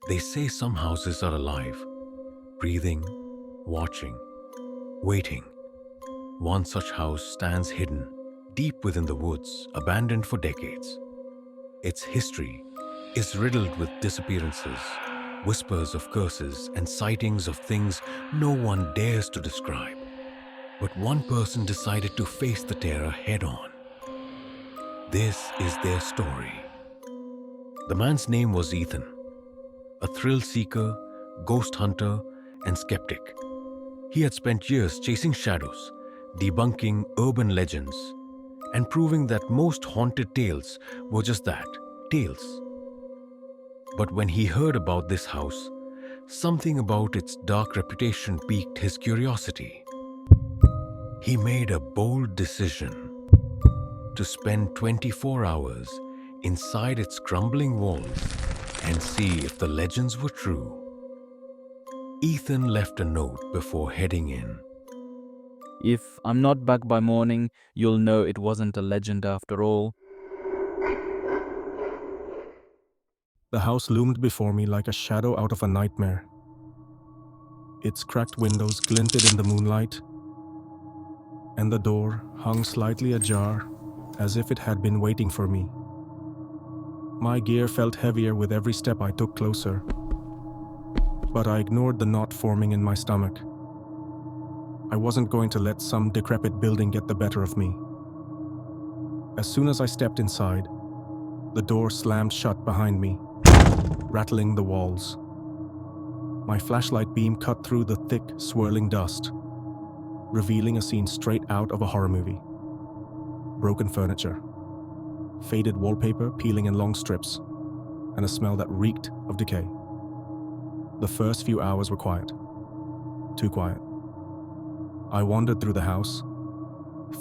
They say some houses are alive, breathing, watching, waiting. One such house stands hidden, deep within the woods, abandoned for decades. Its history is riddled with disappearances, whispers of curses, and sightings of things no one dares to describe. But one person decided to face the terror head on. This is their story. The man's name was Ethan, a thrill seeker, ghost hunter, and skeptic. He had spent years chasing shadows, debunking urban legends, and proving that most haunted tales were just that, tales. But when he heard about this house, something about its dark reputation piqued his curiosity. He made a bold decision to spend 24 hours inside its crumbling walls and see if the legends were true. Ethan left a note before heading in. If I'm not back by morning, you'll know it wasn't a legend after all. The house loomed before me like a shadow out of a nightmare. Its cracked windows glinted in the moonlight, and the door hung slightly ajar as if it had been waiting for me. My gear felt heavier with every step I took closer, but I ignored the knot forming in my stomach. I wasn't going to let some decrepit building get the better of me. As soon as I stepped inside, the door slammed shut behind me, rattling the walls. My flashlight beam cut through the thick, swirling dust, revealing a scene straight out of a horror movie. Broken furniture, faded wallpaper peeling in long strips, and a smell that reeked of decay. The first few hours were quiet. Too quiet. I wandered through the house,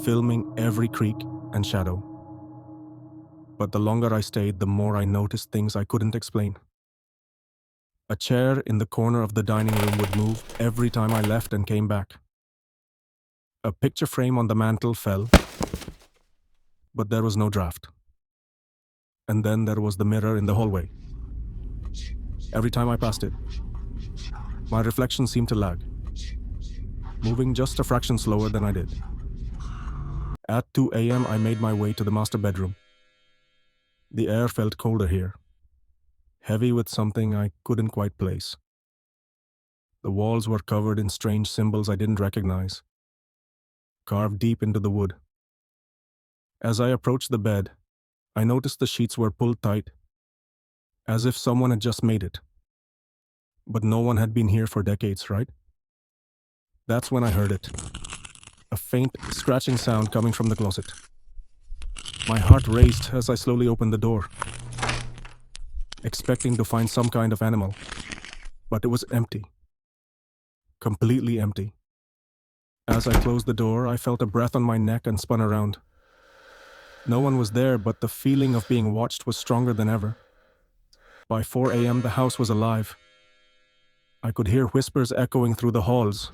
filming every creak and shadow. But the longer I stayed, the more I noticed things I couldn't explain. A chair in the corner of the dining room would move every time I left and came back. A picture frame on the mantel fell, but there was no draft. And then there was the mirror in the hallway. Every time I passed it, my reflection seemed to lag, moving just a fraction slower than I did. At 2 a.m., I made my way to the master bedroom. The air felt colder here, heavy with something I couldn't quite place. The walls were covered in strange symbols I didn't recognize, carved deep into the wood. As I approached the bed, I noticed the sheets were pulled tight, as if someone had just made it. But no one had been here for decades, right? That's when I heard it. A faint, scratching sound coming from the closet. My heart raced as I slowly opened the door, expecting to find some kind of animal. But it was empty. Completely empty. As I closed the door, I felt a breath on my neck and spun around. No one was there, but the feeling of being watched was stronger than ever. By 4 a.m., the house was alive. I could hear whispers echoing through the halls,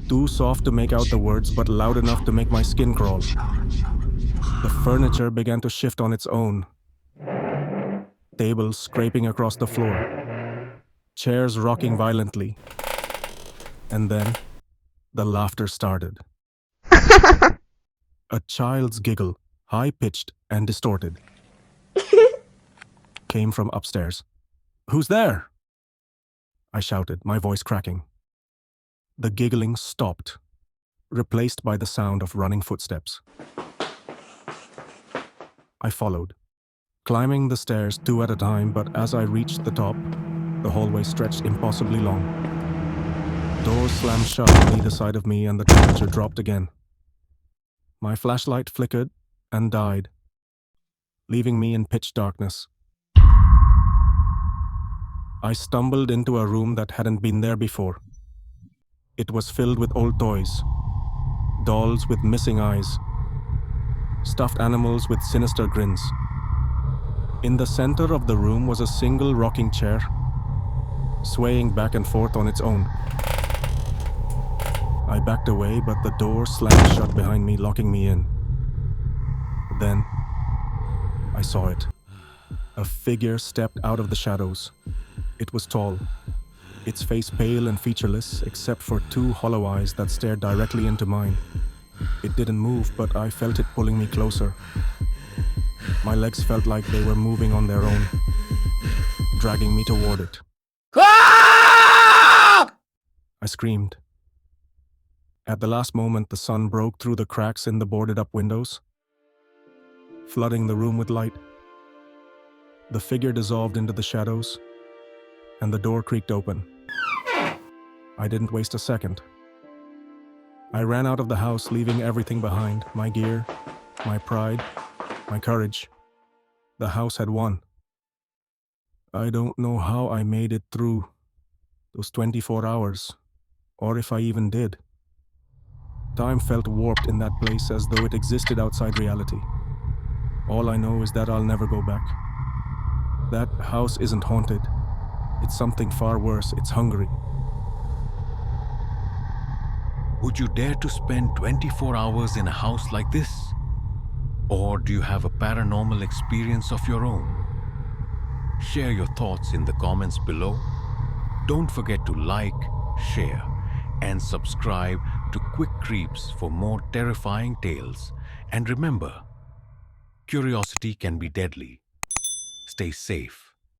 too soft to make out the words, but loud enough to make my skin crawl. The furniture began to shift on its own. Tables scraping across the floor, chairs rocking violently. And then, the laughter started. A child's giggle, high-pitched and distorted, came from upstairs. "Who's there?" I shouted, my voice cracking. The giggling stopped, replaced by the sound of running footsteps. I followed, climbing the stairs 2 at a time, but as I reached the top, the hallway stretched impossibly long. Doors slammed shut on either side of me and the temperature dropped again. My flashlight flickered and died, leaving me in pitch darkness. I stumbled into a room that hadn't been there before. It was filled with old toys, dolls with missing eyes, stuffed animals with sinister grins. In the center of the room was a single rocking chair, swaying back and forth on its own. I backed away, but the door slammed shut behind me, locking me in. Then, I saw it. A figure stepped out of the shadows, It was tall, its face pale and featureless except for two hollow eyes that stared directly into mine. It didn't move, but I felt it pulling me closer. My legs felt like they were moving on their own, dragging me toward it. I screamed. At the last moment, the sun broke through the cracks in the boarded-up windows, flooding the room with light. The figure dissolved into the shadows, and the door creaked open. I didn't waste a second. I ran out of the house, leaving everything behind: my gear, my pride, my courage. The house had won. I don't know how I made it through those 24 hours, or if I even did. Time felt warped in that place, as though it existed outside reality. All I know is that I'll never go back. That house isn't haunted. It's something far worse. It's hungry. Would you dare to spend 24 hours in a house like this? Or do you have a paranormal experience of your own? Share your thoughts in the comments below. Don't forget to like, share, and subscribe to Quick Creeps for more terrifying tales. And remember, curiosity can be deadly. Stay safe.